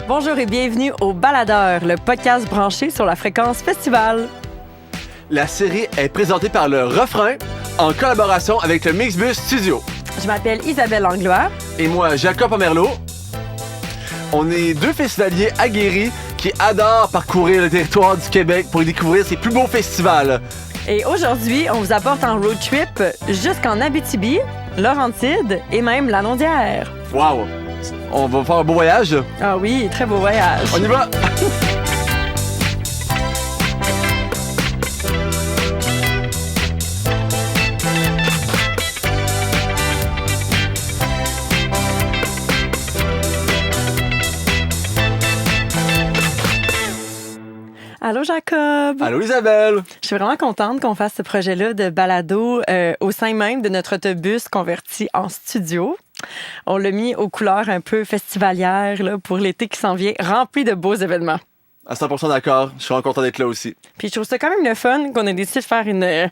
Bonjour et bienvenue au Baladeur, le podcast branché sur la fréquence festival. La série est présentée par le Refrain en collaboration avec le Mixbus Studio. Je m'appelle Isabelle Langlois. Et moi, Jacob Pomerleau. On est deux festivaliers aguerris qui adorent parcourir le territoire du Québec pour y découvrir ses plus beaux festivals. Et aujourd'hui, on vous apporte en road trip jusqu'en Abitibi, Laurentides et même la Naudière. Wow! On va faire un beau voyage. Ah oui, très beau voyage. On y va! Allô Jacob! Allô Isabelle! Je suis vraiment contente qu'on fasse ce projet-là de balado au sein même de notre autobus converti en studio. On l'a mis aux couleurs un peu festivalières là, pour l'été qui s'en vient, rempli de beaux événements. À 100% d'accord, je suis vraiment content d'être là aussi. Puis je trouve ça quand même le fun qu'on ait décidé de faire une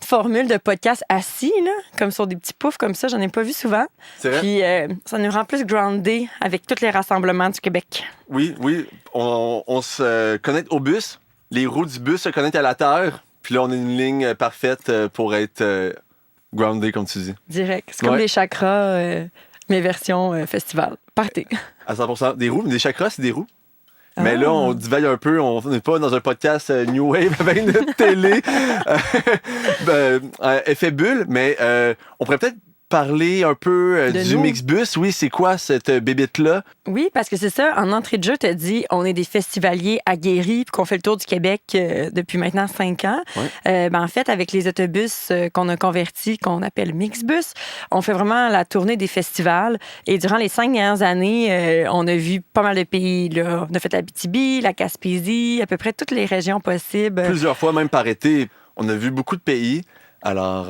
formule de podcast assis, là, comme sur des petits poufs comme ça. J'en ai pas vu souvent. C'est vrai? Puis ça nous rend plus groundés avec tous les rassemblements du Québec. Oui, on se connecte au bus. Les roues du bus se connectent à la terre. Puis là, on a une ligne parfaite pour être groundé, comme tu dis. Direct. C'est comme des chakras, mais version festival. Party. À 100%. Des roues, mais des chakras, c'est des roues. Mais là, on divague un peu. On n'est pas dans un podcast New Wave avec une télé effet bulle, mais on pourrait peut-être parler un peu du Mixbus. Oui, c'est quoi cette bébête-là? Oui, parce que c'est ça. En entrée de jeu, tu as dit on est des festivaliers aguerris puis qu'on fait le tour du Québec depuis maintenant 5 ans. Ouais. En fait, avec les autobus qu'on a convertis, qu'on appelle Mixbus, on fait vraiment la tournée des festivals. Et durant les 5 dernières années, on a vu pas mal de pays. Là. On a fait l'Abitibi, la Gaspésie, à peu près toutes les régions possibles. Plusieurs fois, même par été, on a vu beaucoup de pays. Alors...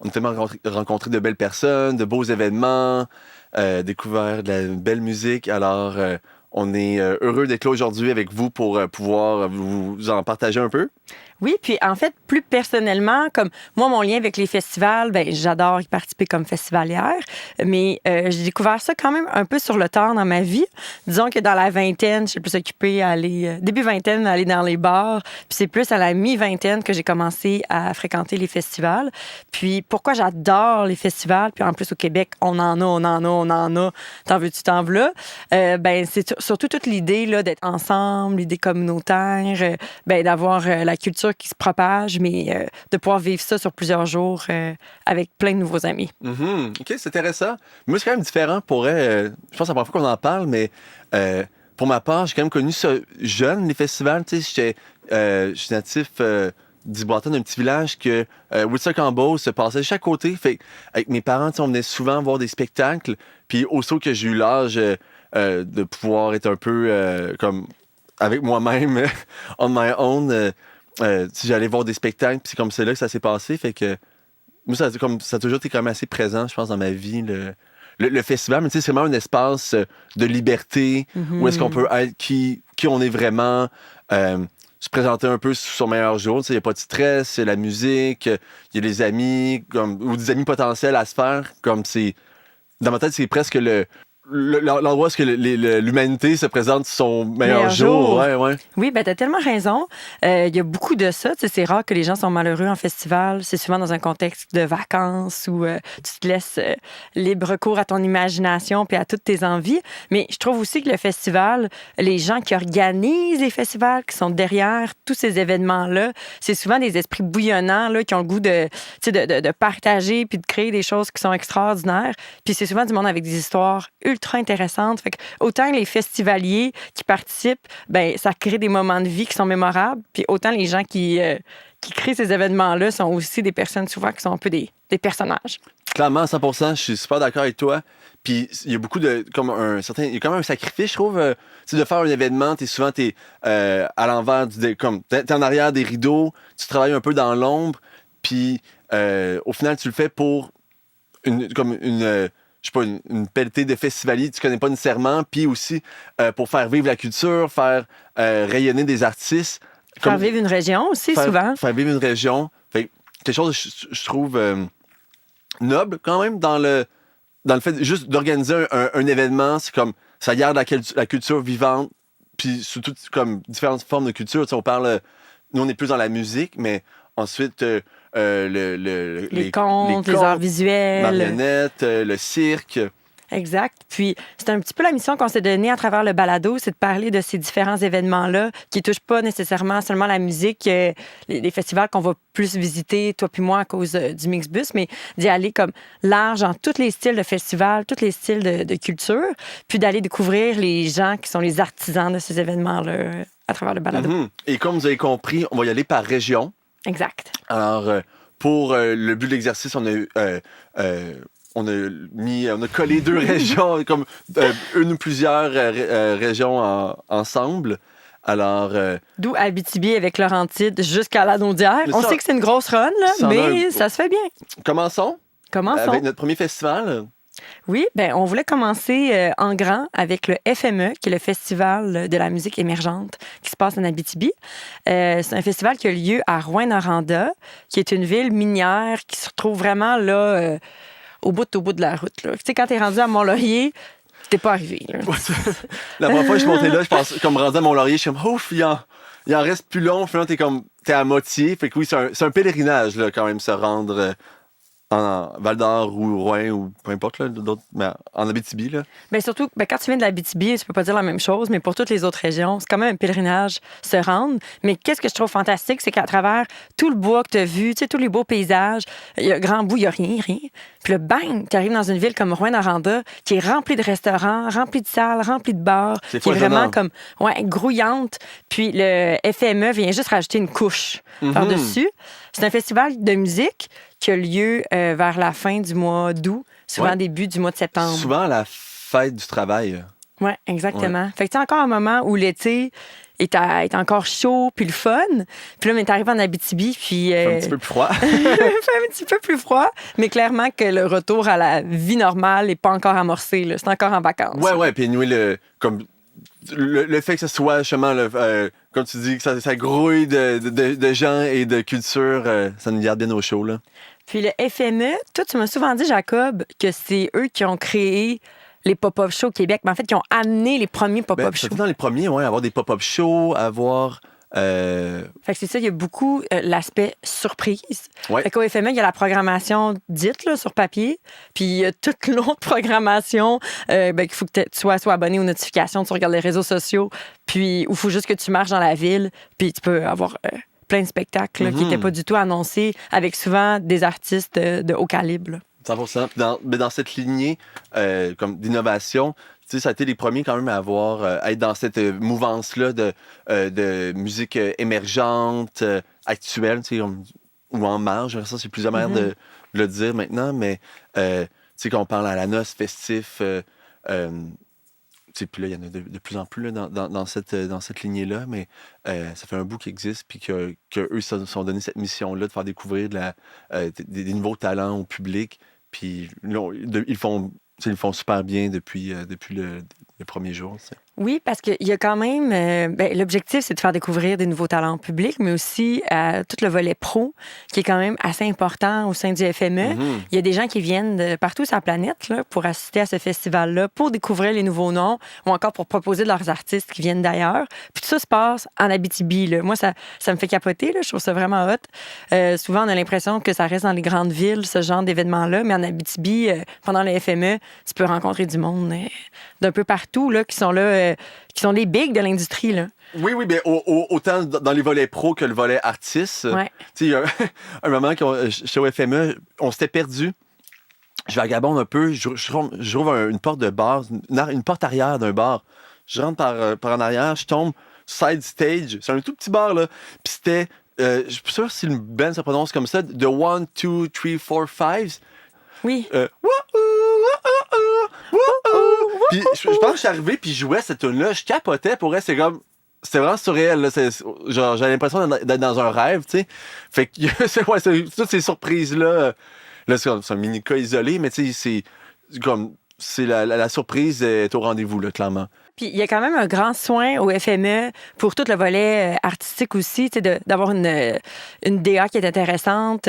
on a tellement rencontré de belles personnes, de beaux événements, découvert de la belle musique. Alors, on est heureux d'être là aujourd'hui avec vous pour pouvoir vous en partager un peu. Oui, puis en fait, plus personnellement, comme moi, mon lien avec les festivals, ben j'adore y participer comme festivalière, mais j'ai découvert ça quand même un peu sur le tard dans ma vie. Disons que dans la vingtaine, je suis plus occupée à aller, début vingtaine, à aller dans les bars, puis c'est plus à la mi-vingtaine que j'ai commencé à fréquenter les festivals. Puis pourquoi j'adore les festivals, puis en plus au Québec, on en a, t'en veux-tu, t'en veux ben c'est surtout toute l'idée là, d'être ensemble, l'idée communautaire, ben d'avoir la culture qui se propage, mais de pouvoir vivre ça sur plusieurs jours avec plein de nouveaux amis. Mm-hmm. OK, c'est intéressant. Moi, c'est quand même différent pour je pense que c'est la première fois qu'on en parle, mais pour ma part, j'ai quand même connu ça jeune, les festivals. Tu sais, je suis natif d'Iboirton, d'un petit village que Woodstock-en-Beauce se passait de chaque côté. Fait avec mes parents, on venait souvent voir des spectacles. Puis aussitôt que j'ai eu l'âge de pouvoir être un peu comme avec moi-même, on my own, j'allais voir des spectacles, puis c'est comme c'est là que ça s'est passé. Fait que moi, ça a toujours été quand même assez présent, je pense, dans ma vie, le festival. Mais tu sais, c'est vraiment un espace de liberté où est-ce qu'on peut être qui on est vraiment, se présenter un peu sur son meilleur jour. Il n'y a pas de stress, c'est la musique, il y a des amis, ou des amis potentiels à se faire. Comme c'est, dans ma tête, c'est presque l'endroit où l'humanité se présente sur son meilleur jour. Ouais. Oui, ben t'as tellement raison. Il y a beaucoup de ça. Tu sais, c'est rare que les gens sont malheureux en festival. C'est souvent dans un contexte de vacances où tu te laisses libre cours à ton imagination puis à toutes tes envies. Mais je trouve aussi que le festival, les gens qui organisent les festivals, qui sont derrière tous ces événements-là, c'est souvent des esprits bouillonnants là, qui ont le goût de partager puis de créer des choses qui sont extraordinaires. Puis c'est souvent du monde avec des histoires ultra intéressante. Fait que autant les festivaliers qui participent, ben ça crée des moments de vie qui sont mémorables. Puis autant les gens qui créent ces événements-là sont aussi des personnes souvent qui sont un peu des personnages. Clairement, 100%, je suis super d'accord avec toi. Puis il y a beaucoup de... il y a quand même un sacrifice, je trouve. De faire un événement, t'es à l'envers, t'es en arrière des rideaux, tu travailles un peu dans l'ombre, puis au final, tu le fais pour une pelletée de festivaliers que tu connais pas nécessairement, puis aussi pour faire vivre la culture, faire rayonner des artistes. Faire vivre une région aussi, souvent. Faire vivre une région. Fait, quelque chose, je trouve, noble quand même dans le fait juste d'organiser un événement. C'est comme, ça garde la culture vivante, puis surtout comme différentes formes de culture. Tu sais, on parle, nous on est plus dans la musique, mais ensuite les contes, les arts visuels, marionnettes, le cirque. Exact. Puis, c'est un petit peu la mission qu'on s'est donnée à travers le balado, c'est de parler de ces différents événements-là qui touchent pas nécessairement seulement la musique, les festivals qu'on va plus visiter, toi puis moi, à cause du Mixbus, mais d'y aller comme large en tous les styles de festivals, tous les styles de culture, puis d'aller découvrir les gens qui sont les artisans de ces événements-là à travers le balado. Mm-hmm. Et comme vous avez compris, on va y aller par région. Exact. Alors, pour le but de l'exercice, on a collé 2 régions, comme une ou plusieurs régions ensemble. Alors. D'où Abitibi avec Laurentides jusqu'à la Naudière. On sait que c'est une grosse run, là, mais ça se fait bien. Commençons. Avec notre premier festival. Oui, ben on voulait commencer en grand avec le FME, qui est le Festival de la musique émergente qui se passe en Abitibi. C'est un festival qui a lieu à Rouyn-Noranda, qui est une ville minière qui se retrouve vraiment là, au bout de la route. Là. Tu sais, quand t'es rendu à Mont-Laurier, t'es pas arrivé. Là. La première fois que je suis monté là, je pense, comme rendu à Mont-Laurier, je suis comme, ouf, il en reste plus long. Finalement, t'es à moitié. Fait que oui, c'est un pèlerinage, là, quand même, se rendre en Val-d'Or ou Rouen ou peu importe, là, d'autres, mais en Abitibi. Là. Bien, surtout, quand tu viens de l'Abitibi, tu peux pas dire la même chose, mais pour toutes les autres régions, c'est quand même un pèlerinage se rendre. Mais qu'est-ce que je trouve fantastique, c'est qu'à travers tout le bois que tu as vu, tu sais, tous les beaux paysages, il y a grand bout, il y a rien. Puis là, bang, tu arrives dans une ville comme Rouyn-Noranda, qui est remplie de restaurants, remplie de salles, remplie de bars, qui est vraiment comme, grouillante. Puis le FME vient juste rajouter une couche par-dessus. C'est un festival de musique qui a lieu vers la fin du mois d'août, souvent début du mois de septembre. Souvent à la fête du travail. Oui, exactement. Fait que tu as encore un moment où l'été est encore chaud puis le fun. Puis là, on est arrivé en Abitibi, puis... Il fait un petit peu plus froid. Il fait un petit peu plus froid, mais clairement que le retour à la vie normale n'est pas encore amorcé. Là. C'est encore en vacances. Ouais. Puis nous, le fait que ce soit justement, comme tu dis, que ça grouille de gens et de culture, ça nous garde bien au chaud, là. Puis le FME, toi, tu m'as souvent dit, Jacob, que c'est eux qui ont créé les pop-up shows au Québec, mais en fait, qui ont amené les premiers pop-up shows. C'était dans les premiers, avoir des pop-up shows, avoir... Fait que c'est ça, il y a beaucoup l'aspect surprise. Ouais. Fait qu'au FME, il y a la programmation dite là, sur papier, puis il y a toute l'autre programmation qu'il faut que tu sois abonné aux notifications, tu regardes les réseaux sociaux, puis il faut juste que tu marches dans la ville, puis tu peux avoir plein de spectacles là, qui n'étaient pas du tout annoncés, avec souvent des artistes de haut calibre. Là. 100%. Dans cette lignée comme d'innovation, tu sais, ça a été les premiers quand même à être dans cette mouvance-là de musique émergente, actuelle, tu sais, ou en marge. Ça, c'est plusieurs manières de le dire maintenant, mais tu sais, quand on parle à la noce, festif, tu sais, puis là, il y en a de plus en plus là, dans cette lignée-là, mais ça fait un bout qu'ils existent, puis qu'eux se sont donné cette mission-là de faire découvrir des nouveaux talents au public. Puis ils font super bien depuis le premier jour. T'sais. Oui, parce qu'il y a quand même... l'objectif, c'est de faire découvrir des nouveaux talents au public, mais aussi tout le volet pro, qui est quand même assez important au sein du FME. Il y a des gens qui viennent de partout sur la planète là, pour assister à ce festival-là, pour découvrir les nouveaux noms, ou encore pour proposer de leurs artistes qui viennent d'ailleurs. Puis tout ça se passe en Abitibi. Là. Moi, ça me fait capoter. Là. Je trouve ça vraiment hot. Souvent, on a l'impression que ça reste dans les grandes villes, ce genre d'événement-là, mais en Abitibi, pendant le FME, tu peux rencontrer du monde d'un peu partout là, qui sont là, qui sont des bigs de l'industrie. Là. Oui, mais autant dans les volets pro que le volet artiste. Ouais. Tu sais, il y a un moment, chez au FME, on s'était perdu. Je vagabonde un peu, j'ouvre une porte de bar, une porte arrière d'un bar. Je rentre par en arrière, je tombe side stage. C'est un tout petit bar, là. Puis c'était, je suis pas sûr si le band se prononce comme ça, The 1, 2, 3, 4, 5. Oui. Puis je pense que je suis arrivé puis je jouais cette tune-là, je capotais pour elle, c'était vraiment surréel là, genre j'avais l'impression d'être dans un rêve, tu sais. Fait que c'est toutes ces surprises là, c'est un mini cas isolé, mais tu sais c'est comme c'est la surprise est au rendez-vous, là, clairement. Puis il y a quand même un grand soin au FME pour tout le volet artistique aussi, d'avoir une DA qui est intéressante.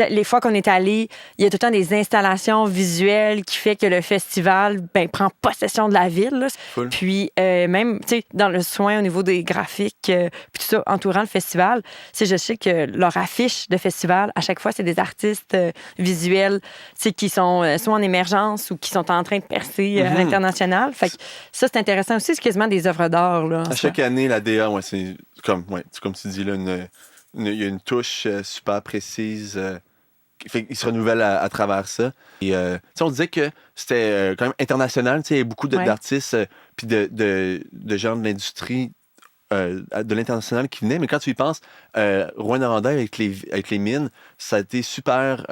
Les fois qu'on est allé, il y a tout le temps des installations visuelles qui fait que le festival prend possession de la ville. Là. Cool. Puis même dans le soin au niveau des graphiques, puis tout ça entourant le festival, je sais que leur affiche de festival, à chaque fois, c'est des artistes visuels qui sont soit en émergence ou qui sont en train de percer à l'international. Fait que ça, c'est intéressant aussi, c'est quasiment des œuvres d'art. Là, à chaque année, la DA, c'est comme tu dis, là, il y a une touche super précise. Il se renouvelle à travers ça. Et, on disait que c'était quand même international. Il y a beaucoup d'artistes puis de gens de l'industrie de l'international qui venaient. Mais quand tu y penses, Rouyn-Noranda avec les mines, ça a été super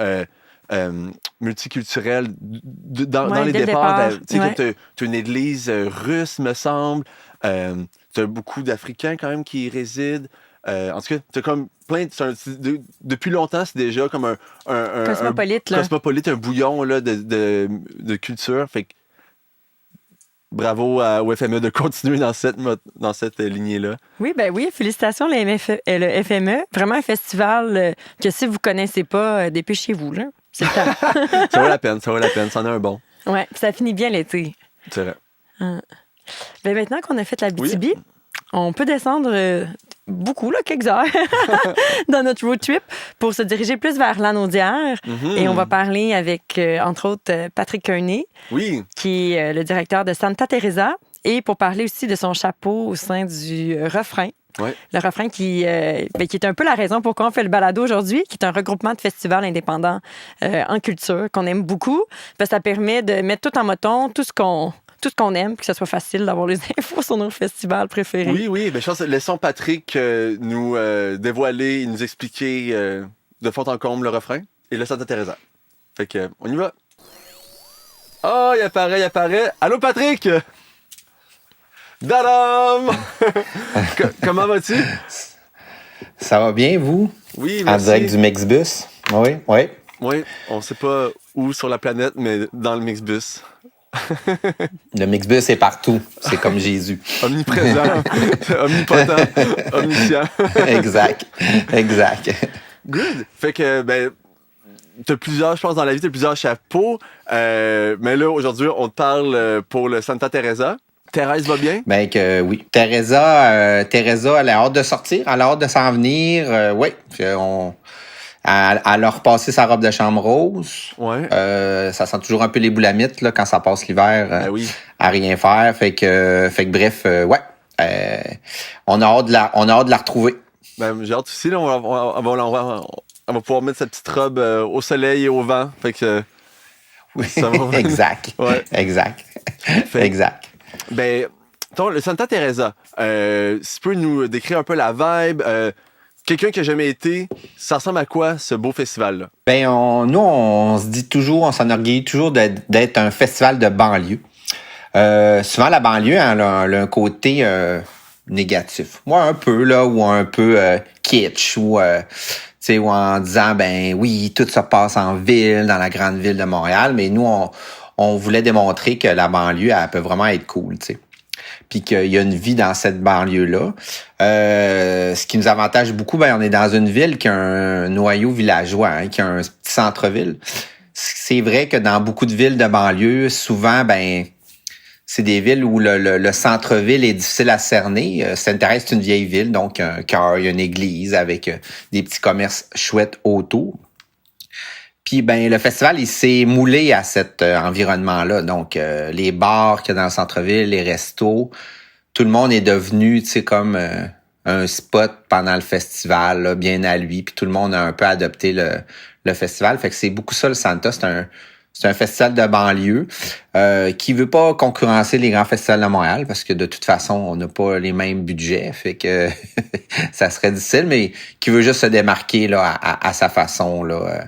multiculturel dans les départs. Tu as une église russe, me semble. Tu as beaucoup d'Africains quand même qui y résident. En tout cas, tu as comme plein depuis longtemps, c'est déjà comme un cosmopolite, un bouillon là, de culture. Fait que bravo au FME de continuer dans cette lignée-là. Oui, félicitations le FME. Vraiment un festival que si vous ne connaissez pas, dépêchez-vous. Là. C'est le temps. Ça vaut la peine, c'en est un bon. Oui, puis ça finit bien l'été. C'est vrai. Maintenant qu'on a fait la BTB, on peut descendre beaucoup, là, quelques heures, dans notre road trip pour se diriger plus vers Lanaudière. Et on va parler avec, entre autres, Patrick Kearney, qui est le directeur de Santa Teresa, et pour parler aussi de son chapeau au sein du Refrain. Ouais. Le Refrain qui est un peu la raison pourquoi on fait le balado aujourd'hui, qui est un regroupement de festivals indépendants en culture qu'on aime beaucoup. Ça permet de mettre tout en moton, tout ce qu'on aime, que ce soit facile d'avoir les infos sur nos festivals préférés. Oui. Je pense que laissons Patrick nous dévoiler et nous expliquer de fond en comble le refrain et le Santa Teresa. Fait que, on y va. Oh, il apparaît. Allô, Patrick! Dadam! Comment vas-tu? Ça va bien, vous? Oui, merci. En direct du Mixbus? Oui. Oui, on sait pas où sur la planète, mais dans le Mixbus. Le Mixbus est partout. C'est comme Jésus. Omniprésent, omnipotent, omniscient. Exact. Good. Fait que, t'as plusieurs, je pense, dans la vie, t'as plusieurs chapeaux. Mais là, aujourd'hui, on te parle pour le Santa Teresa. Thérèse va bien? Oui. Teresa, elle a hâte de sortir, elle a hâte de s'en venir. Oui. Elle a repassé sa robe de chambre rose. Ouais. Ça sent toujours un peu les boulamites là, quand ça passe l'hiver à rien faire. Fait que bref, on a hâte de la retrouver. J'ai hâte aussi. Là, on va pouvoir mettre sa petite robe au soleil et au vent. Fait que ça va... Exact. Ouais. Exact. Le Santa Teresa, si tu peux nous décrire un peu la vibe, quelqu'un qui n'a jamais été, ça ressemble à quoi ce beau festival-là? Nous, on se dit toujours, on s'enorgueillit toujours d'être un festival de banlieue. Souvent, la banlieue, elle a un côté négatif. Moi, un peu, là, ou un peu kitsch, ou en disant, oui, tout se passe en ville, dans la grande ville de Montréal, mais nous, on voulait démontrer que la banlieue, elle peut vraiment être cool, tu sais. Puis qu'il y a une vie dans cette banlieue-là. Ce qui nous avantage beaucoup, on est dans une ville qui a un noyau villageois, qui a un petit centre-ville. C'est vrai que dans beaucoup de villes de banlieue, souvent, c'est des villes où le centre-ville est difficile à cerner. Sainte-Thérèse, c'est une vieille ville, donc un chœur, il y a une église avec des petits commerces chouettes autour. Puis le festival, il s'est moulé à cet environnement-là. Donc, les bars qu'il y a dans le centre-ville, les restos, tout le monde est devenu, comme un spot pendant le festival, là, bien à lui. Puis tout le monde a un peu adopté le festival. Fait que c'est beaucoup ça, le Santa. C'est un festival de banlieue qui veut pas concurrencer les grands festivals de Montréal parce que de toute façon, on n'a pas les mêmes budgets. Fait que ça serait difficile, mais qui veut juste se démarquer là, à sa façon, là,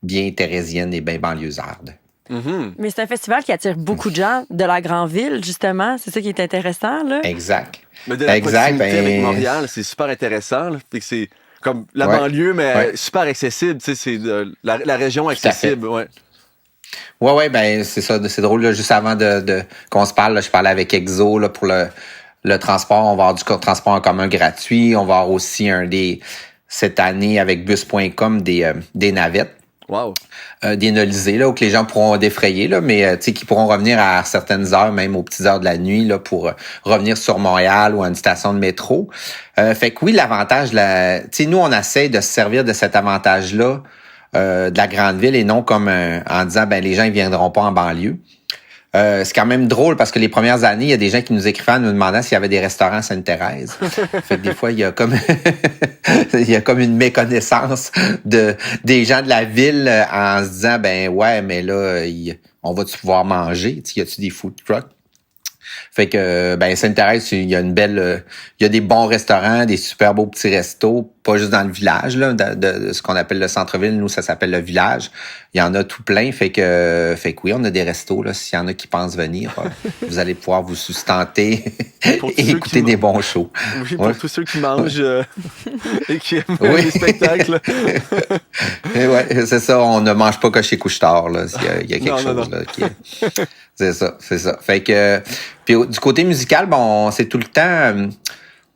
bien thérésienne et bien banlieusarde. Mm-hmm. Mais c'est un festival qui attire beaucoup de gens de la grande ville, justement. C'est ça qui est intéressant, là. Exact. Mais de la proximité avec Montréal, c'est super intéressant. Là. Fait que c'est comme la banlieue, mais super accessible. C'est la région accessible. Ouais. Ouais, ben c'est ça, c'est drôle, là, juste avant qu'on se parle, là, je parlais avec Exo là, pour le transport. On va avoir du transport en commun gratuit. On va avoir aussi cette année avec bus.com des navettes. Wow. Dénolisées, là, où que les gens pourront défrayer, là, mais tu sais, qui pourront revenir à certaines heures, même aux petites heures de la nuit, là, pour revenir sur Montréal ou à une station de métro. Fait que oui, l'avantage, tu sais, nous, on essaie de se servir de cet avantage-là de la grande ville et non comme en disant ben les gens ils viendront pas en banlieue. C'est quand même drôle parce que les premières années, il y a des gens qui nous écrivaient en nous demandant s'il y avait des restaurants à Sainte-Thérèse. Fait que des fois, il y a comme une méconnaissance des gens de la ville en se disant ben ouais, mais là, on va-tu pouvoir manger? Y a-tu des food trucks? Fait que ben Sainte-Thérèse, il y a il y a des bons restaurants, des super beaux petits restos, pas juste dans le village là, de ce qu'on appelle le centre-ville, nous ça s'appelle le village. Il y en a tout plein, fait que oui, on a des restos là, s'il y en a qui pensent venir, vous allez pouvoir vous sustenter et écouter des bons shows. Oui, pour tous ceux qui mangent et qui aiment les spectacles. Et ouais, c'est ça, on ne mange pas que chez Couche-Tard là, il y a quelque chose non. là qui c'est ça. Fait que puis du côté musical, bon, c'est tout le temps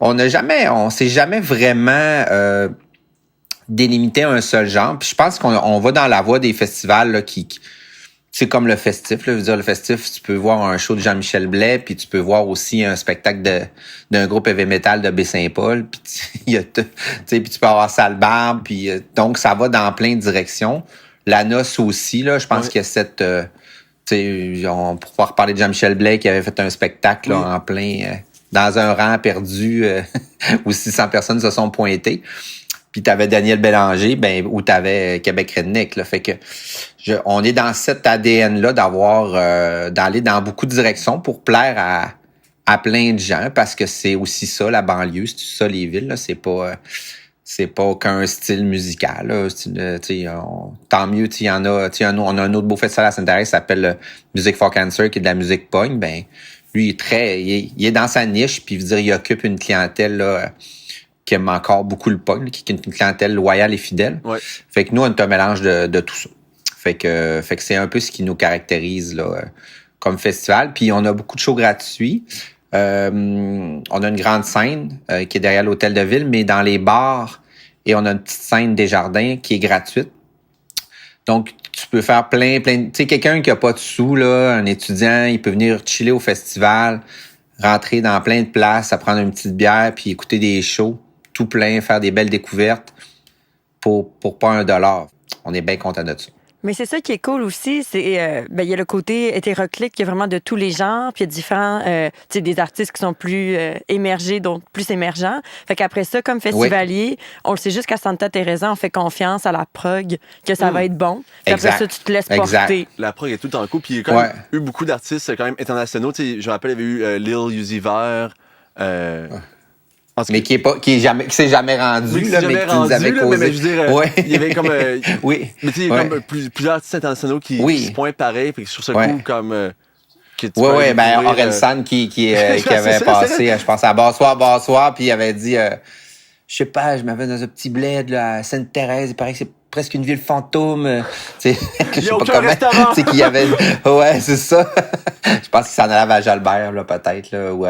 on s'est jamais vraiment délimité un seul genre. Puis je pense qu'on va dans la voie des festivals là, qui c'est comme le festif. Là, je veux dire, le festif, tu peux voir un show de Jean-Michel Blais, puis tu peux voir aussi un spectacle d'un groupe heavy metal de Baie-Saint-Paul. Puis puis tu peux avoir Sale Barbe. Puis donc ça va dans plein de directions. La noce aussi là, je pense qu'il y a cette on pourra reparler de Jean-Michel Blais qui avait fait un spectacle là, en plein dans un rang perdu où 600 personnes se sont pointées. Puis t'avais Daniel Bélanger, où t'avais Québec Redneck. Là. Fait que on est dans cet ADN-là d'aller dans beaucoup de directions pour plaire à plein de gens, parce que c'est aussi ça, la banlieue, c'est ça les villes. Là. C'est pas qu'un style musical. Là. Tant mieux, il y en a. On a un autre beau festival à Sainte-Thérèse qui s'appelle Music for Cancer, qui est de la musique punk. Ben, lui, il est dans sa niche, puis il occupe une clientèle là, qui aime encore beaucoup le punk, qui est une clientèle loyale et fidèle. Ouais. Fait que nous, on est un mélange de tout ça. Fait que c'est un peu ce qui nous caractérise là, comme festival. Puis on a beaucoup de shows gratuits. On a une grande scène qui est derrière l'hôtel de ville, mais dans les bars, et on a une petite scène des jardins qui est gratuite. Donc, tu peux faire plein. Tu sais, quelqu'un qui a pas de sous, là, un étudiant, il peut venir chiller au festival, rentrer dans plein de places, prendre une petite bière, puis écouter des shows, tout plein, faire des belles découvertes pour pas $1. On est bien content de ça. Mais c'est ça qui est cool aussi, c'est il y a le côté hétéroclite, il y a vraiment de tous les genres, puis il y a différents, des artistes qui sont plus émergés, donc plus émergents. Fait qu'après ça, comme festivalier, on le sait juste qu'à Santa Teresa, on fait confiance à la prog, que ça va être bon. Puis après ça, tu te laisses porter. La prog est tout le temps cool, puis il y a quand même eu beaucoup d'artistes quand même internationaux. Tu sais, je me rappelle, il y avait eu Lil Uzi Vert. Mais qui s'est jamais rendu, oui, là, mais qui nous avait causé. Mais je veux dire, il y avait comme, oui. Mais tu sais, il y a comme plusieurs artistes internationaux qui se pointent pareil, puis sur ce coup, comme, oui, ben, Orelsan qui avait passé, je pense, à Bassoir, puis il avait dit, je sais pas, je m'avais dans un petit bled, là, à Sainte-Thérèse, il paraît que c'est presque une ville fantôme, tu sais, je sais pas comment, tu sais, qu'il y avait, ouais, c'est ça. Je pense qu'il s'en allait à Val-Jalbert, là, peut-être, là, ou,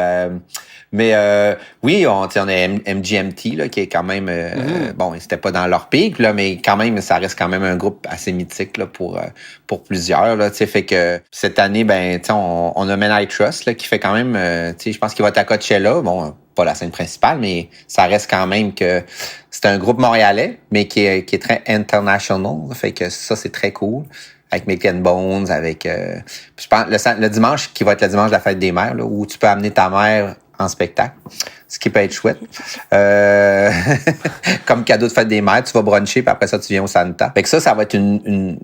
mais oui, on a MGMT là, qui est quand même bon, c'était pas dans leur pic là, mais quand même ça reste quand même un groupe assez mythique là pour plusieurs là, tu sais, fait que cette année ben tu sais on a Men I Trust là qui fait quand même tu sais je pense qu'il va être à Coachella, bon pas la scène principale mais ça reste quand même que c'est un groupe montréalais mais qui est très international, fait que ça c'est très cool. Avec Milk and Bones, avec je pense le dimanche qui va être le dimanche de la fête des mères là, où tu peux amener ta mère en spectacle, ce qui peut être chouette. Comme cadeau de fête des mères, tu vas bruncher, puis après ça, tu viens au Santa. Fait que ça va être une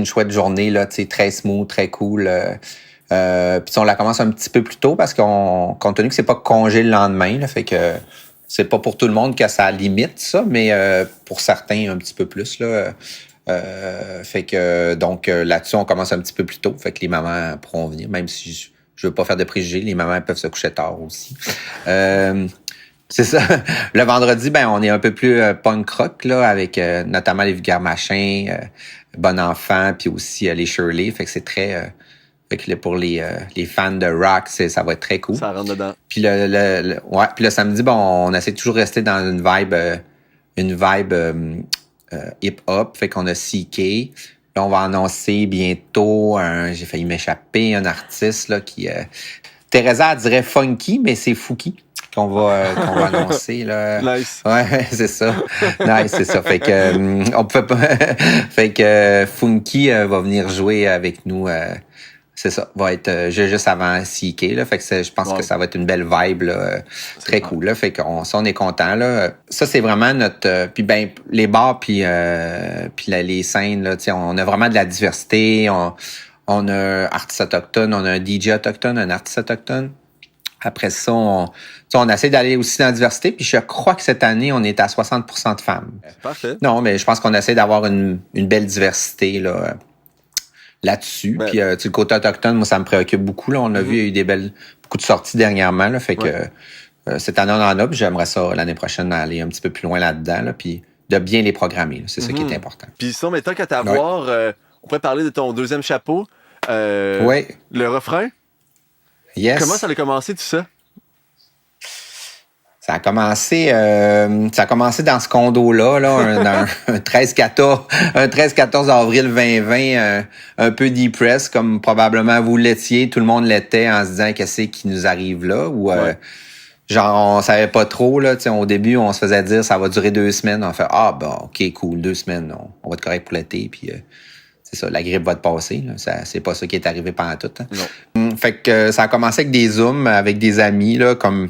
chouette journée, là, très smooth, très cool. Puis on la commence un petit peu plus tôt parce compte tenu que c'est pas congé le lendemain, là, fait que c'est pas pour tout le monde que ça limite ça, mais pour certains, un petit peu plus, là. Fait que donc là-dessus, on commence un petit peu plus tôt. Fait que les mamans pourront venir, même si je veux pas faire de préjugés, les mamans peuvent se coucher tard aussi. C'est ça. Le vendredi, ben on est un peu plus punk rock là, avec notamment les Vulgaires Machins, Bon Enfant, puis aussi les Shirley. Fait que c'est très... fait que pour les fans de rock, ça va être très cool. Ça rentre dedans. Puis puis le samedi, bon, on essaie de toujours rester dans une vibe hip-hop. Fait qu'on a CK. Là, on va annoncer bientôt j'ai failli m'échapper, un artiste là qui... Teresa dirait funky, mais c'est Fouki qu'on va annoncer là. Nice. Ouais, c'est ça. Nice, c'est ça. Fait que on peut pas. Fait que Funky va venir jouer avec nous. C'est ça. Va être juste avant CK là. Fait que je pense que ça va être une belle vibe là, très cool là. Fait qu'on on est content là. Ça c'est vraiment notre. Puis ben les bars puis les scènes là. Tu sais, on a vraiment de la diversité. On a un artiste autochtone, on a un DJ autochtone, un artiste autochtone. Après ça, on essaie d'aller aussi dans la diversité. Puis je crois que cette année, on est à 60% de femmes. Parfait. Non, mais je pense qu'on essaie d'avoir une belle diversité là-dessus. Ben, Puis le côté autochtone, moi, ça me préoccupe beaucoup. Là. On a vu, il y a eu beaucoup de sorties dernièrement. Là, fait que cette année, on en a. Puis j'aimerais ça l'année prochaine aller un petit peu plus loin là-dedans. Là, puis de bien les programmer. Là. C'est ça qui est important. Puis sinon, mais tant qu'à t'avoir, on pourrait parler de ton deuxième chapeau. Le refrain. Yes. Comment ça a commencé tout ça? Ça a commencé dans ce condo-là, un 13-14 avril 2020, un peu depressed, comme probablement vous l'étiez, tout le monde l'était en se disant qu'est-ce qui nous arrive là, ou genre on savait pas trop, là, au début on se faisait dire ça va durer 2 semaines, on fait ok cool, 2 semaines, on va être correct pour l'été, puis c'est ça, la grippe va te passer. Là. C'est pas ça qui est arrivé pendant tout. Hein. Non. Fait que ça a commencé avec des Zooms, avec des amis, là, comme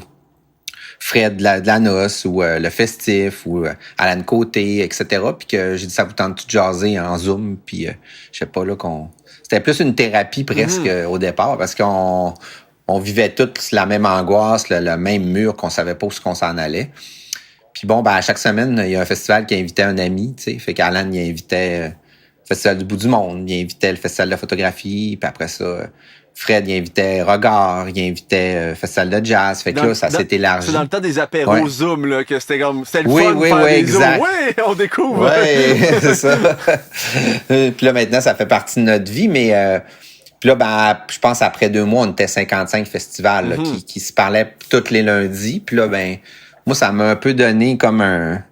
Fred de la Noce, ou le Festif, ou Alan Côté, etc. Puis que j'ai dit, ça vous tente de jaser en Zoom. Puis je sais pas, là, c'était plus une thérapie presque au départ, parce qu'on vivait tous la même angoisse, le même mur, qu'on savait pas où qu'on s'en allait. Puis bon, à chaque semaine, il y a un festival qui invitait un ami, tu sais. Fait qu'Alan, il invitait... Festival du bout du monde, il invitait le Festival de la photographie, puis après ça, Fred, il invitait Regard, il invitait Festival de jazz, fait que là, ça s'est élargi. C'est dans le temps des apéros Zoom, là, que c'était le fun de faire des Zooms. Oui, on découvre. Oui, c'est ça. Puis là, maintenant, ça fait partie de notre vie, mais puis là, je pense après 2 mois, on était 55 festivals là, qui se parlaient tous les lundis, puis là, moi, ça m'a un peu donné comme un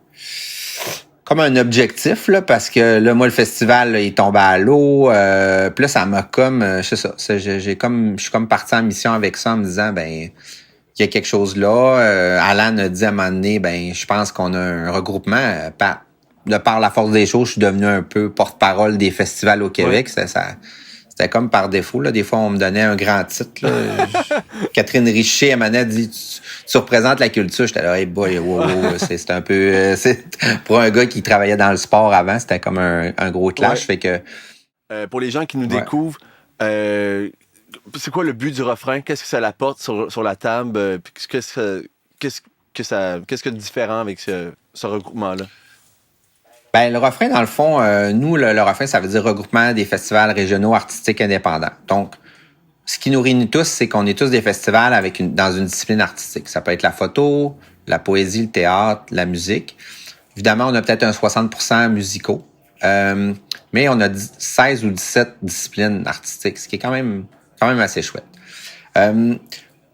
objectif, là, parce que là, moi, le festival, là, il tombait à l'eau. Puis là, ça m'a comme... je sais ça. Je suis comme parti en mission avec ça en me disant, il y a quelque chose là. Alan a dit à un moment donné, je pense qu'on a un regroupement. De par la force des choses, je suis devenu un peu porte-parole des festivals au Québec. Ouais. C'était comme par défaut. Là. Des fois, on me donnait un grand titre. Là. Catherine Richer, à un moment donné, a dit tu représentes la culture. J'étais là, hey boy, wow. C'est un peu... pour un gars qui travaillait dans le sport avant, c'était comme un gros clash. Ouais. Fait que... pour les gens qui nous découvrent, c'est quoi le but du refrain? Qu'est-ce que ça apporte sur la table? Qu'est-ce que de différent avec ce regroupement-là? Le refrain, dans le fond, nous, le refrain, ça veut dire regroupement des festivals régionaux artistiques indépendants. Donc, ce qui nous réunit tous, c'est qu'on est tous des festivals dans une discipline artistique. Ça peut être la photo, la poésie, le théâtre, la musique. Évidemment, on a peut-être un 60% musicaux, mais on a 16 ou 17 disciplines artistiques, ce qui est quand même assez chouette.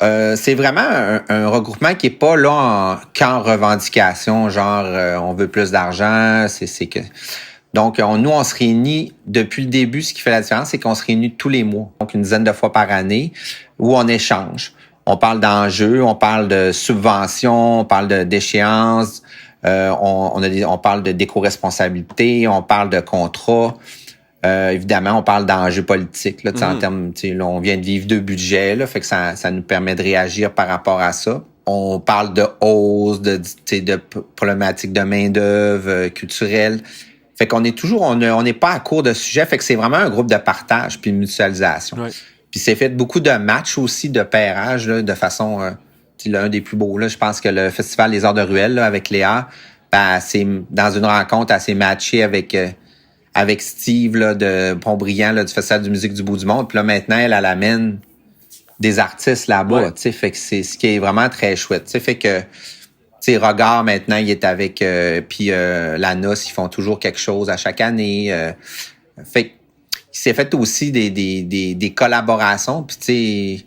C'est vraiment un regroupement qui est pas là qu'en revendication, genre on veut plus d'argent, donc nous on se réunit depuis le début. Ce qui fait la différence, c'est qu'on se réunit tous les mois, donc une dizaine de fois par année, où on échange. On parle d'enjeux, on parle de subventions, on parle d'échéances, on parle de d'éco-responsabilité, on parle de contrats. Évidemment, on parle d'enjeux politiques. Là, en termes, là, on vient de vivre 2 budgets, là, fait que ça nous permet de réagir par rapport à ça. On parle de hausse, de problématiques de main-d'œuvre culturelle. Fait qu'on est toujours, on n'est pas à court de sujets. Fait que c'est vraiment un groupe de partage puis de mutualisation. Ouais. Puis c'est fait beaucoup de matchs aussi, de pairage, là, de façon, l'un des plus beaux. Là, je pense que le Festival des Arts de Ruelle là, avec Léa, c'est dans une rencontre assez matchée avec Steve là, de Pont-Brillant là, du Festival de musique du bout du monde. Puis là, maintenant, elle amène des artistes là-bas. Ouais. Fait que c'est ce qui est vraiment très chouette. T'sais, fait que Regard, maintenant, il est avec... puis la Noce, ils font toujours quelque chose à chaque année. Fait qu'il s'est fait aussi des collaborations. Puis, tu sais,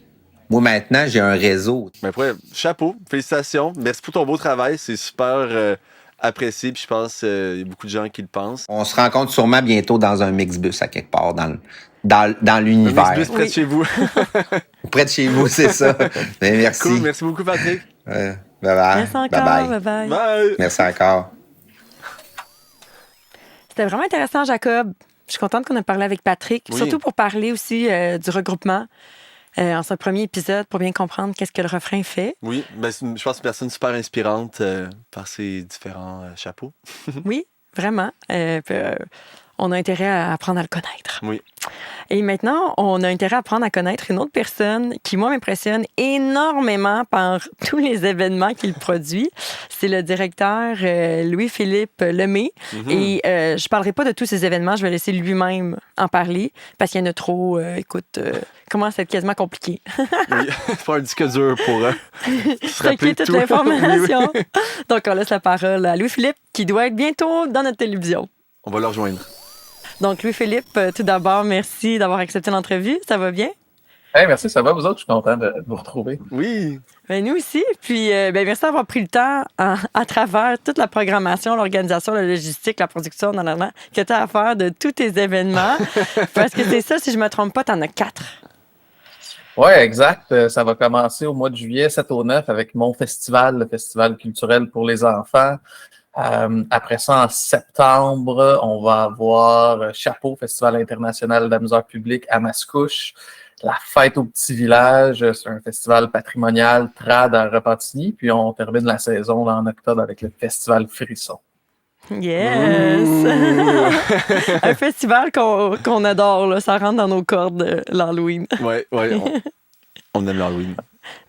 moi, maintenant, j'ai un réseau. Mais après, chapeau, félicitations. Merci pour ton beau travail. C'est super apprécié. Puis je pense qu'il y a beaucoup de gens qui le pensent. On se rencontre sûrement bientôt dans un Mixbus à quelque part dans l'univers. Un Mixbus près de chez vous. Près de chez vous, c'est ça. Mais merci. Cool, merci beaucoup, Patrick. Bye bye. Merci encore. Bye bye. Bye. Bye. Merci encore. C'était vraiment intéressant, Jacob. Je suis contente qu'on ait parlé avec Patrick, Oui. surtout pour parler aussi du regroupement en ce premier épisode, pour bien comprendre qu'est-ce que le refrain fait. Oui, ben, je pense que c'est une personne super inspirante par ses différents chapeaux. Oui, vraiment. On a intérêt à apprendre à le connaître. Oui. Et maintenant, on a intérêt à apprendre à connaître une autre personne qui, moi, m'impressionne énormément par tous les événements qu'il produit. C'est le directeur Louis-Philippe Lemay. Et je ne parlerai pas de tous ces événements. Je vais laisser lui-même en parler parce qu'il y en a trop. Écoute, commence à être quasiment compliqué. Oui, faire un disque dur pour se rappeler Traquer toute tout. l'information. Oui, oui. Donc, on laisse la parole à Louis-Philippe qui doit être bientôt dans notre télévision. On va le rejoindre. Donc, Louis-Philippe, tout d'abord, merci d'avoir accepté l'entrevue. Ça va bien? Hey, merci, ça va, vous autres? Je suis content de vous retrouver. Oui. Ben, nous aussi. Puis, merci d'avoir pris le temps à travers toute la programmation, l'organisation, la logistique, la production, que tu as à faire de tous tes événements. Parce que c'est ça, si je ne me trompe pas, tu en as 4. Oui, exact. Ça va commencer au mois de juillet, 7 au 9, avec mon festival, le festival culturel pour les enfants. Après ça, en septembre, on va avoir Chapeau, Festival international de la misère publique à Mascouche. La fête au petit village, c'est un festival patrimonial trad à Repentigny. Puis on termine la saison là, en octobre avec le festival Frisson. Yes! Un festival qu'on adore, là. Ça rentre dans nos cordes, l'Halloween. Oui, on aime l'Halloween.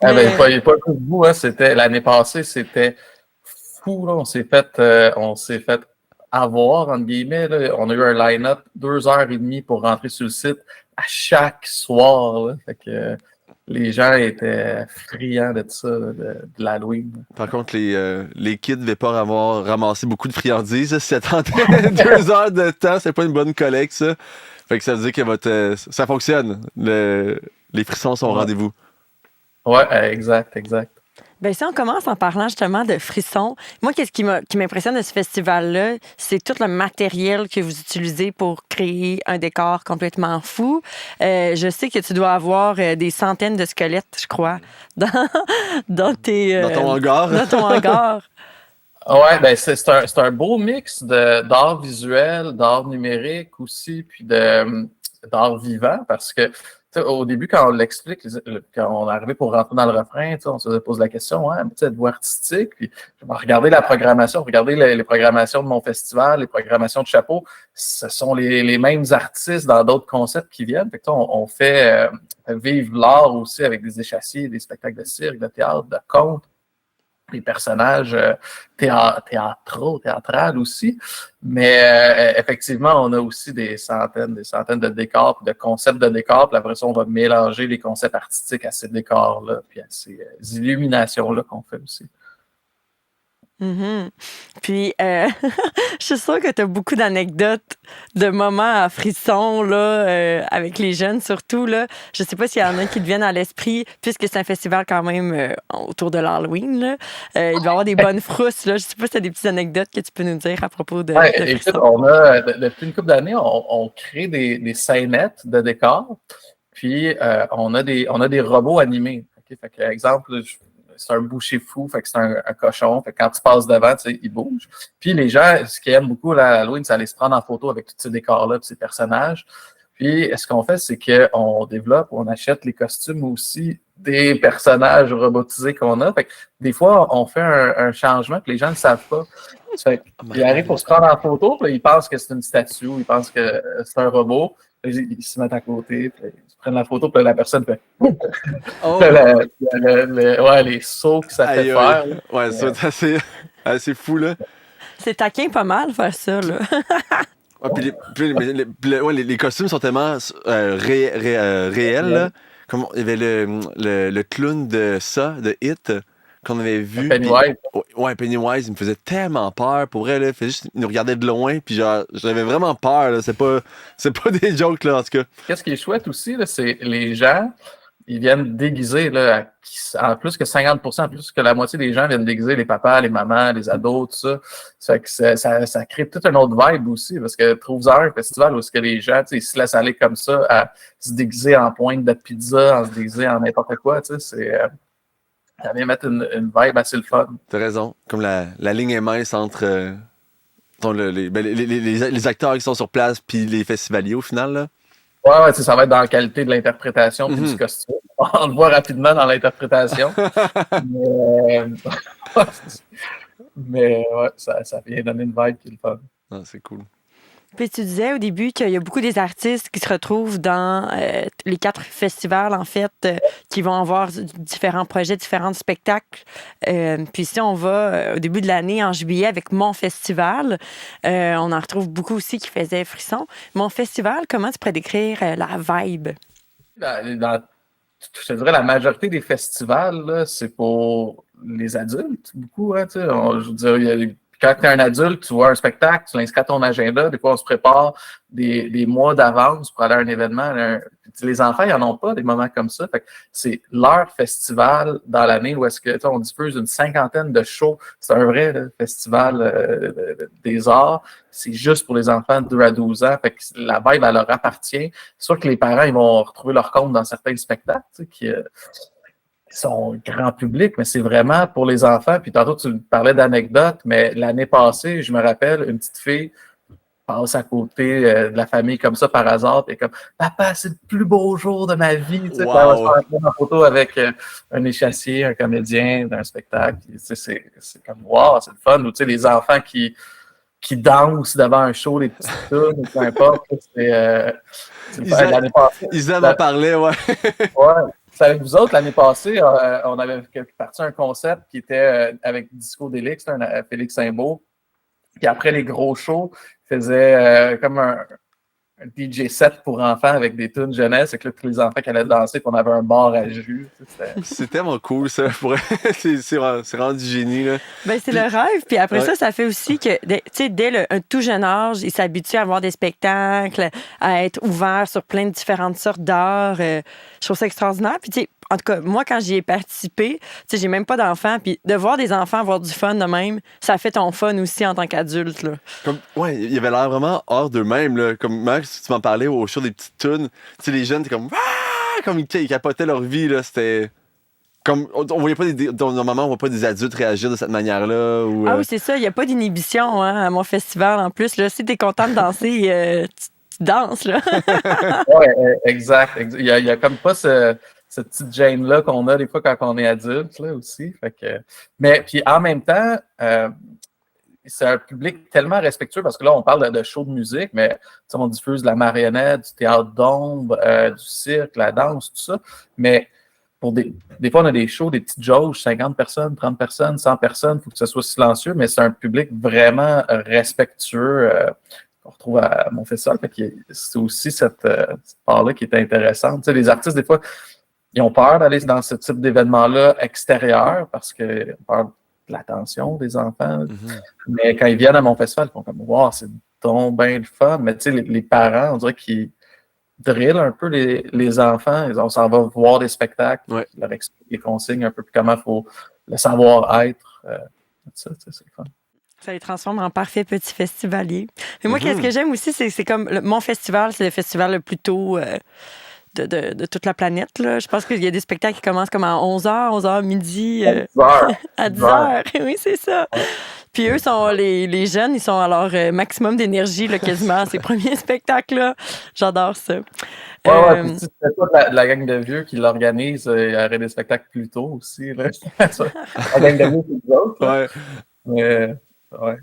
Ah ben, pas que vous, hein, c'était l'année passée, c'était fou, là. On s'est fait avoir, entre guillemets, là. On a eu un line-up 2h30 pour rentrer sur le site à chaque soir, là. Fait que les gens étaient friands de ça, là, de l'Halloween. Par contre, les kids ne devaient pas avoir ramassé beaucoup de friandises. Si attendaient 2 heures de temps, c'est pas une bonne collecte, ça. Fait que ça veut dire que ça fonctionne. Les frissons sont au rendez-vous. Ouais, exact. Bien, si on commence en parlant justement de frissons, moi, qu'est-ce qui m'impressionne de ce festival-là, c'est tout le matériel que vous utilisez pour créer un décor complètement fou. Je sais que tu dois avoir des centaines de squelettes, je crois, dans ton hangar. Dans ton hangar. Ouais, ben c'est un beau mix d'art visuel, d'art numérique aussi, puis d'art vivant, parce que au début, quand on l'explique, quand on est arrivé pour rentrer dans le refrain, on se pose la question, ouais, êtes-vous artistique? Puis je vais regarder la programmation, regarder les programmations de mon festival, les programmations de Chapeau, ce sont les mêmes artistes dans d'autres concepts qui viennent. Fait que, on fait vivre l'art aussi avec des échassiers, des spectacles de cirque, de théâtre, de contes, des personnages théâtrales aussi. Mais effectivement, on a aussi des centaines de décors, de concepts de décors. Puis après ça, on va mélanger les concepts artistiques à ces décors-là, puis à ces illuminations-là qu'on fait aussi. Mm-hmm. Puis, je suis sûre que tu as beaucoup d'anecdotes, de moments à frisson, là, avec les jeunes surtout. Là. Je sais pas s'il y en a qui te viennent à l'esprit, puisque c'est un festival quand même autour de l'Halloween. Là. Il doit y avoir des bonnes frousses. Là. Je sais pas si tu as des petites anecdotes que tu peux nous dire à propos de écoute, on a, depuis une couple d'années, on crée des scénettes de décors, puis on a des robots animés. Okay? Fait que, par exemple, c'est un boucher fou, fait que c'est un cochon. Fait que quand tu passes devant, tu sais, il bouge. Puis les gens, ce qu'ils aiment beaucoup à Halloween, c'est aller se prendre en photo avec tous ces décors-là, puis ces personnages. Puis ce qu'on fait, c'est qu'on développe, on achète les costumes aussi des personnages robotisés qu'on a. Fait que des fois, on fait un changement que les gens ne savent pas. Fait qu'ils arrivent pour se prendre en photo, puis ils pensent que c'est une statue, ils pensent que c'est un robot. Ils se mettent à côté, puis ils prennent la photo, puis la personne fait Oh. les sauts que ça fait faire. Ouais, c'est assez fou, là. C'est taquin pas mal faire ça, là. Les costumes sont tellement réels, là. Comme il y avait le clown de It, qu'on avait vu. Pennywise. Ouais, Pennywise, il me faisait tellement peur. Pour vrai, là, il faisait juste il nous regardait de loin, puis genre, j'avais vraiment peur. Là. C'est pas des jokes, là, en tout cas. Qu'est-ce qui est chouette aussi, là, c'est les gens, ils viennent déguiser, là, en plus que 50%, plus que la moitié des gens viennent déguiser les papas, les mamans, les ados, tout ça. Ça fait que ça crée toute une autre vibe aussi, parce que trouve-en un festival où est-ce que les gens, ils se laissent aller comme ça à se déguiser en pointe de pizza, en se déguiser en n'importe quoi, tu sais, ça vient mettre une vibe assez le fun. T'as raison. Comme la ligne est mince entre les acteurs qui sont sur place puis les festivaliers, au final, là. Ouais, tu sais, ça va être dans la qualité de l'interprétation puis du costume. On le voit rapidement dans l'interprétation. mais ouais, ça vient donner une vibe qui est le fun. Ah, c'est cool. Puis tu disais au début qu'il y a beaucoup des artistes qui se retrouvent dans les 4 festivals, en fait, qui vont avoir différents projets, différents spectacles. Puis si on va au début de l'année, en juillet, avec Mon Festival, on en retrouve beaucoup aussi qui faisaient frisson. Mon Festival, comment tu pourrais décrire la vibe? Je te dirais, la majorité des festivals, là, c'est pour les adultes, beaucoup. Hein, tu sais. Je veux dire, quand tu es un adulte, tu vois un spectacle, tu l'inscris à ton agenda. Des fois, on se prépare des mois d'avance pour aller à un événement. Les enfants, ils n'en ont pas des moments comme ça. Fait que c'est leur festival dans l'année où est-ce que on diffuse une 50aine de shows. C'est un vrai là, festival des arts. C'est juste pour les enfants de 2 à 12 ans. Fait que la vibe, elle leur appartient. C'est sûr que les parents, ils vont retrouver leur compte dans certains spectacles qui sont grand public, mais c'est vraiment pour les enfants. Puis tantôt, tu parlais d'anecdotes, mais l'année passée, je me rappelle, une petite fille passe à côté de la famille comme ça par hasard, puis comme « Papa, c'est le plus beau jour de ma vie! » Tu sais, Wow. puis elle va se faire une photo avec un échassier, un comédien d'un spectacle. Puis, tu sais, c'est comme « Wow, c'est le fun! » Ou tu sais, les enfants qui dansent devant un show, les petites tunes, peu importe. C'est l'année passée. Ils en parlaient, ouais. Ouais. C'est avec vous autres, l'année passée, on avait parti un concept qui était avec Disco Délix, Félix Saint-Beau. Puis après les gros shows, il faisait comme un DJ set pour enfants avec des tunes jeunesse, et que là, tous les enfants qui allaient danser, puis on avait un bar à jus. C'est tellement cool, ça. C'est rendu génie, là. Ben, c'est le rêve. Puis après ça fait aussi que, tu sais, dès un tout jeune âge, ils s'habituent à voir des spectacles, à être ouverts sur plein de différentes sortes d'art. Je trouve ça extraordinaire. Puis, tu sais, en tout cas, moi, quand j'y ai participé, tu sais, j'ai même pas d'enfants. Puis de voir des enfants avoir du fun de même, ça fait ton fun aussi en tant qu'adulte, là. Il avait l'air vraiment hors d'eux-mêmes, là. Comme Max, tu m'en parlais au show des petites tunes. Tu sais, les jeunes, t'es comme, ah! Comme ils capotaient leur vie, là. C'était. Comme, on voyait pas normalement, on voit pas des adultes réagir de cette manière-là. Ah oui, c'est ça. Il n'y a pas d'inhibition hein, à mon festival. En plus, là, si t'es content de danser, tu danses, là. Oui, exact. Il y a comme pas cette petite gêne-là qu'on a des fois quand on est adulte, là, aussi. Fait que, mais, puis en même temps, c'est un public tellement respectueux parce que là, on parle de show de musique, mais on diffuse de la marionnette, du théâtre d'ombre, du cirque, la danse, tout ça. Mais pour des fois, on a des shows, des petites jauges, 50 personnes, 30 personnes, 100 personnes, il faut que ce soit silencieux, mais c'est un public vraiment respectueux qu'on retrouve à mon festival. C'est aussi cette part-là qui est intéressante. Tu sais, les artistes, des fois, ils ont peur d'aller dans ce type d'événement-là extérieur parce qu'ils ont peur de l'attention des enfants. Mm-hmm. Mais quand ils viennent à mon festival, ils font comme « Wow, c'est donc bien le fun! » Mais tu sais, les parents, on dirait qu'ils drillent un peu les enfants. On s'en va voir des spectacles, leur expliquer les consignes un peu, puis comment il faut le savoir-être. Ça, c'est le fun. Ça les transforme en parfaits petits festivaliers. Mais moi, qu'est-ce que j'aime aussi, c'est comme mon festival, c'est le festival le plus tôt de toute la planète. Là. Je pense qu'il y a des spectacles qui commencent comme à 11h, 11h midi. À 10h. Oui, c'est ça. Ouais. Puis eux, les jeunes, ils sont à leur maximum d'énergie là, quasiment à ces premiers spectacles-là. J'adore ça. Ouais, c'est pas la gang de vieux qui l'organise. Il y aurait des spectacles plus tôt aussi. Là. La gang de vieux, c'est d'autres. Ouais. Mais, ouais.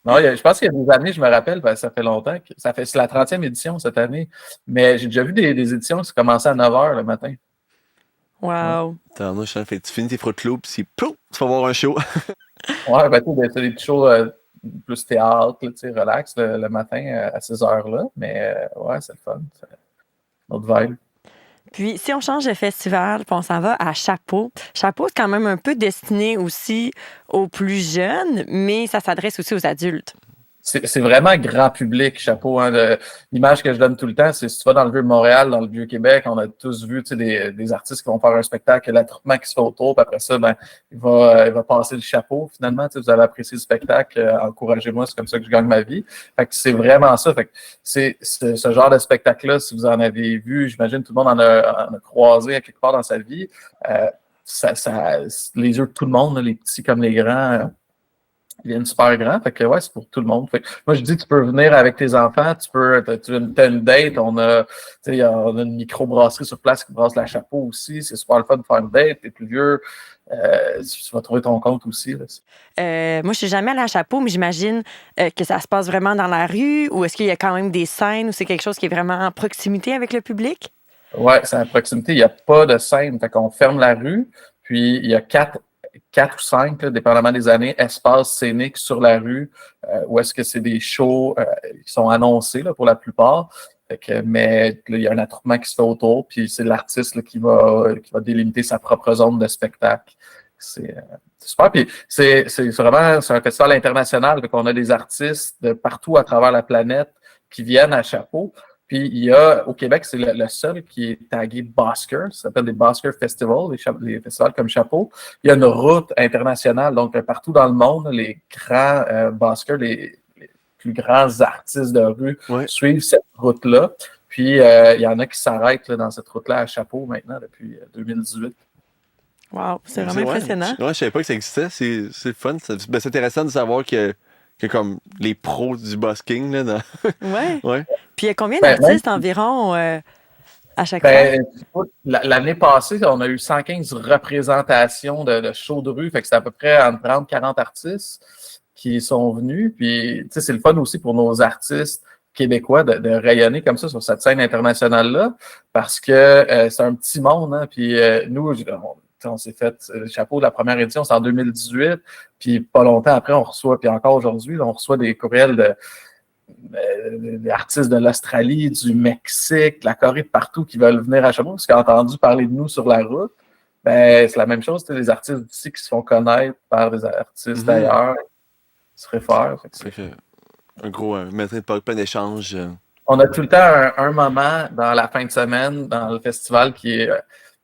Non, je pense qu'il y a des années, je me rappelle, ça fait longtemps, c'est la 30e édition cette année, mais j'ai déjà vu des éditions qui commençaient à 9h le matin. Wow! Tu finis tes Fruit Loops, puis tu vas voir un show. Ouais, c'est des shows plus théâtre, tu sais, relax le matin à ces heures-là, mais ouais, c'est le fun. C'est notre vibe. Puis, si on change de festival, puis on s'en va à Chapeau. Chapeau, c'est quand même un peu destiné aussi aux plus jeunes, mais ça s'adresse aussi aux adultes. C'est vraiment grand public, Chapeau. Hein, l'image que je donne tout le temps, c'est si tu vas dans le Vieux-Montréal, dans le Vieux-Québec, on a tous vu des artistes qui vont faire un spectacle, l'attroupement qui se fait autour, puis après ça, ben, il va passer le chapeau. Finalement, vous avez apprécié le spectacle, encouragez-moi, c'est comme ça que je gagne ma vie. Fait que c'est vraiment ça. Fait que c'est ce genre de spectacle-là, si vous en avez vu, j'imagine tout le monde en a croisé à quelque part dans sa vie. Les yeux de tout le monde, les petits comme les grands, ils viennent super grands. Fait que ouais, c'est pour tout le monde. Fait que, moi, je dis, tu peux venir avec tes enfants, t'as une date, on a une microbrasserie sur place qui brasse la Chapeau aussi. C'est super le fun de faire une date. T'es plus vieux, tu vas trouver ton compte aussi. Là. Moi, je suis jamais allée à Chapeau, mais j'imagine que ça se passe vraiment dans la rue ou est-ce qu'il y a quand même des scènes ou c'est quelque chose qui est vraiment en proximité avec le public? Ouais, c'est à proximité. Il n'y a pas de scène. Fait qu'on ferme la rue, puis il y a quatre ou cinq, là, dépendamment des années, espaces scéniques sur la rue, où est-ce que c'est des shows qui sont annoncés là, pour la plupart. Mais là, il y a un attroupement qui se fait autour, puis c'est l'artiste là, qui va délimiter sa propre zone de spectacle. C'est super. Puis c'est vraiment c'est un festival international, donc on a des artistes de partout à travers la planète qui viennent à Chapeau. Puis il y a, au Québec, c'est le seul qui est tagué Busker, ça s'appelle des Busker Festivals, les festivals comme Chapeau. Il y a une route internationale, donc partout dans le monde, les grands Busker, les plus grands artistes de rue suivent cette route-là. Puis il y en a qui s'arrêtent là, dans cette route-là à Chapeau maintenant depuis 2018. Wow, c'est vraiment impressionnant. Ouais, je savais pas que ça existait. C'est fun. C'est intéressant de savoir que comme les pros du busking. Là, Ouais. ouais. Puis il y a combien d'artistes environ à chaque fois? L'année passée, on a eu 115 représentations de shows de rue. Fait que c'est à peu près entre 30-40 artistes qui sont venus. Puis, c'est le fun aussi pour nos artistes québécois de rayonner comme ça sur cette scène internationale-là parce que c'est un petit monde. Hein, puis nous, on s'est fait le chapeau de la première édition, c'est en 2018. Puis pas longtemps après, on reçoit, puis encore aujourd'hui, on reçoit des courriels d'artistes de l'Australie, du Mexique, de la Corée, de partout qui veulent venir à Chapeau parce qu'ils ont entendu parler de nous sur la route. Ben, c'est la même chose, les artistes d'ici qui se font connaître par des artistes d'ailleurs, qui se réfèrent. Un gros plein d'échanges. On a tout le temps un moment dans la fin de semaine, dans le festival qui est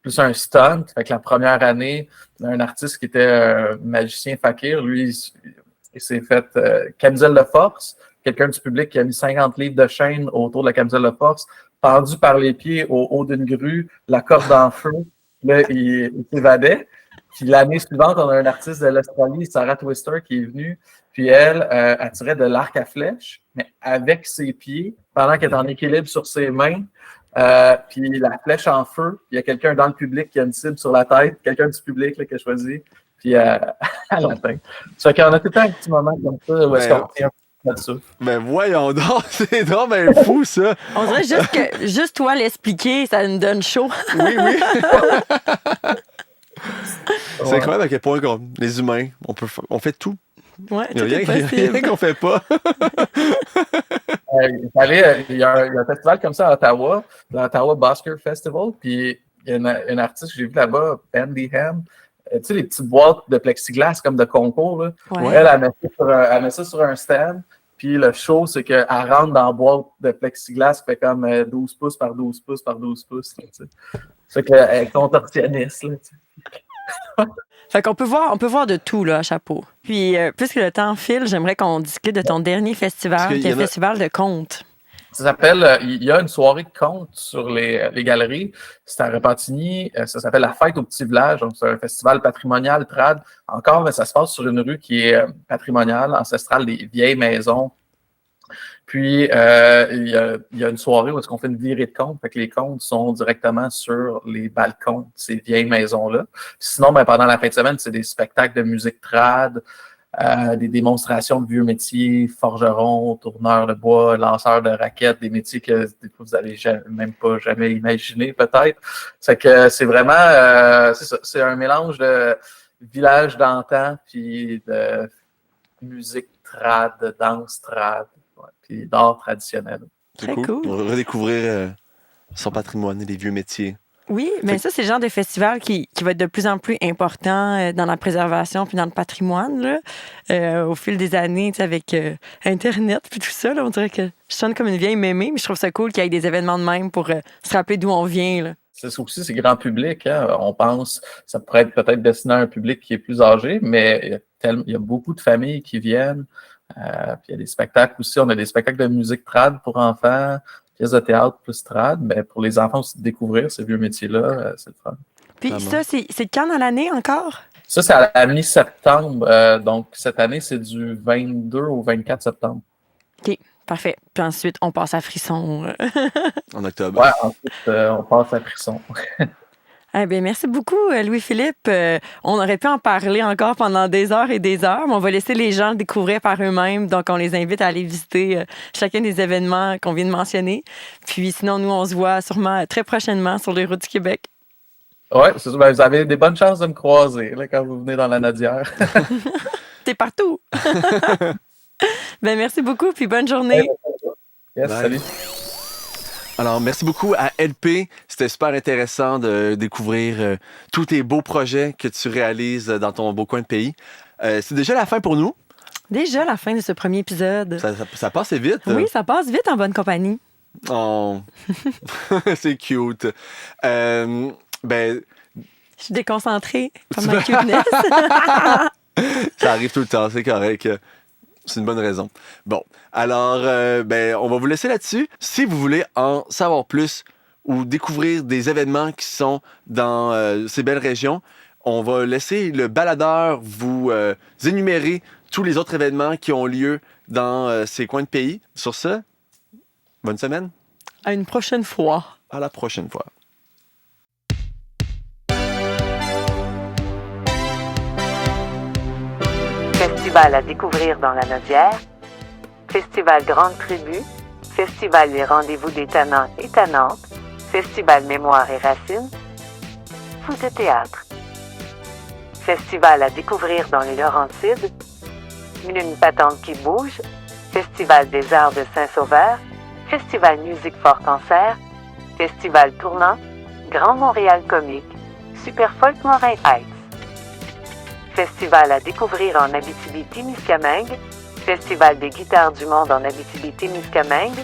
plus un stunt. Fait que la première année, on a un artiste qui était un magicien fakir. Lui, il s'est fait camisole de force. Quelqu'un du public qui a mis 50 livres de chaîne autour de la camisole de force, pendu par les pieds au haut d'une grue, la corde en feu. Là, il s'évadait. Puis l'année suivante, on a un artiste de l'Australie, Sarah Twister, qui est venue. Puis elle tirait de l'arc à flèche, mais avec ses pieds, pendant qu'elle est en équilibre sur ses mains. Puis la flèche en feu, il y a quelqu'un dans le public qui a une cible sur la tête, quelqu'un du public là, qui a choisi, puis elle l'atteint. Ça fait qu'on a tout le temps un petit moment comme ça où est-ce qu'on tient là-dessus. Mais voyons donc, c'est drôle, mais fou ça! On dirait juste que juste toi l'expliquer, ça nous donne chaud. Oui. C'est incroyable à quel point les humains, on fait tout. Ouais, Il n'y a rien qu'on fait pas. Il y a un festival comme ça à Ottawa, l'Ottawa Busker Festival, puis il y a une artiste que j'ai vu là-bas, Andy Ham. Tu sais, les petites boîtes de plexiglas comme de concours, là. Ouais. Elle met ça sur un stand, puis le show, c'est qu'elle rentre dans la boîte de plexiglas qui fait comme 12 pouces par 12 pouces par 12 pouces. Là, c'est qu'elle est contorsionniste. Là, Fait qu'on peut voir de tout là, à Chapeau. Puis, puisque le temps file, j'aimerais qu'on discute de ton dernier festival, qui est le festival de contes. Ça s'appelle, il y a une soirée de contes sur les galeries. C'est à Repentigny. Ça s'appelle La Fête au Petit Village. Donc, c'est un festival patrimonial trad. Encore, mais ça se passe sur une rue qui est patrimoniale, ancestrale, des vieilles maisons. Puis, il y a une soirée où est-ce qu'on fait une virée de contes. Fait que les contes sont directement sur les balcons de ces vieilles maisons-là. Sinon, pendant la fin de semaine, c'est des spectacles de musique trad, des démonstrations de vieux métiers, forgerons, tourneurs de bois, lanceurs de raquettes, des métiers que vous n'allez même pas jamais imaginer peut-être. C'est que c'est vraiment, c'est un mélange de village d'antan puis de musique trad, de danse trad. Puis d'art traditionnel. C'est cool. Redécouvrir son patrimoine et les vieux métiers. Oui, mais ça, c'est le genre de festival qui va être de plus en plus important dans la préservation puis dans le patrimoine, là, au fil des années, tu sais, avec Internet puis tout ça. Là, on dirait que je sonne comme une vieille mémé, mais je trouve ça cool qu'il y ait des événements de même pour se rappeler d'où on vient. Là. C'est grand public. Hein? On pense ça pourrait être peut-être destiné à un public qui est plus âgé, mais il y a beaucoup de familles qui viennent. Puis il y a des spectacles aussi. On a des spectacles de musique trad pour enfants, pièces de théâtre plus trad. Mais pour les enfants aussi de découvrir ces vieux métiers-là, c'est le fun. Puis ça, c'est quand dans l'année encore? Ça, c'est à la mi-septembre. Donc, cette année, c'est du 22 au 24 septembre. OK, parfait. Puis ensuite, on passe à Frisson. En octobre. Ouais, ensuite, on passe à Frisson. Eh bien, merci beaucoup, Louis-Philippe. On aurait pu en parler encore pendant des heures et des heures, mais on va laisser les gens le découvrir par eux-mêmes. Donc, on les invite à aller visiter chacun des événements qu'on vient de mentionner. Puis, sinon, nous, on se voit sûrement très prochainement sur les routes du Québec. Oui, c'est ça. Ben, vous avez des bonnes chances de me croiser là, quand vous venez dans la Nodière. T'es partout. Ben, merci beaucoup, puis bonne journée. Yes, Bye. salut. Alors, merci beaucoup à LP. C'était super intéressant de découvrir tous tes beaux projets que tu réalises dans ton beau coin de pays. C'est déjà la fin pour nous. Déjà la fin de ce premier épisode. Ça passe vite. Oui, ça passe vite en bonne compagnie. Oh. C'est cute. Ben, Je suis déconcentrée par ma cuteness. ça arrive tout le temps, c'est correct. C'est une bonne raison. Bon, alors, ben, on va vous laisser là-dessus. Si vous voulez en savoir plus ou découvrir des événements qui sont dans ces belles régions, on va laisser le baladeur vous énumérer tous les autres événements qui ont lieu dans ces coins de pays. Sur ce, bonne semaine. À une prochaine fois. À la prochaine fois. Festival à découvrir dans la Nodière, Festival Grande Tribu, Festival Les Rendez-vous des Tannants et Tannantes, Festival Mémoire et Racines, Fou de théâtre, Festival à découvrir dans les Laurentides, Une patente qui bouge, Festival des Arts de Saint-Sauveur, Festival Musique Fort Cancer, Festival Tournant, Grand Montréal Comique, Super Folk Morin Heights. Festival à découvrir en Abitibi-Témiscamingue, Festival des guitares du monde en Abitibi-Témiscamingue,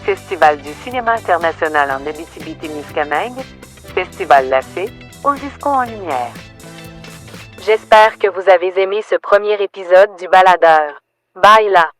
Festival du cinéma international en Abitibi-Témiscamingue, Festival La Fée, Osisco en lumière. J'espère que vous avez aimé ce premier épisode du Baladeur. Bye là!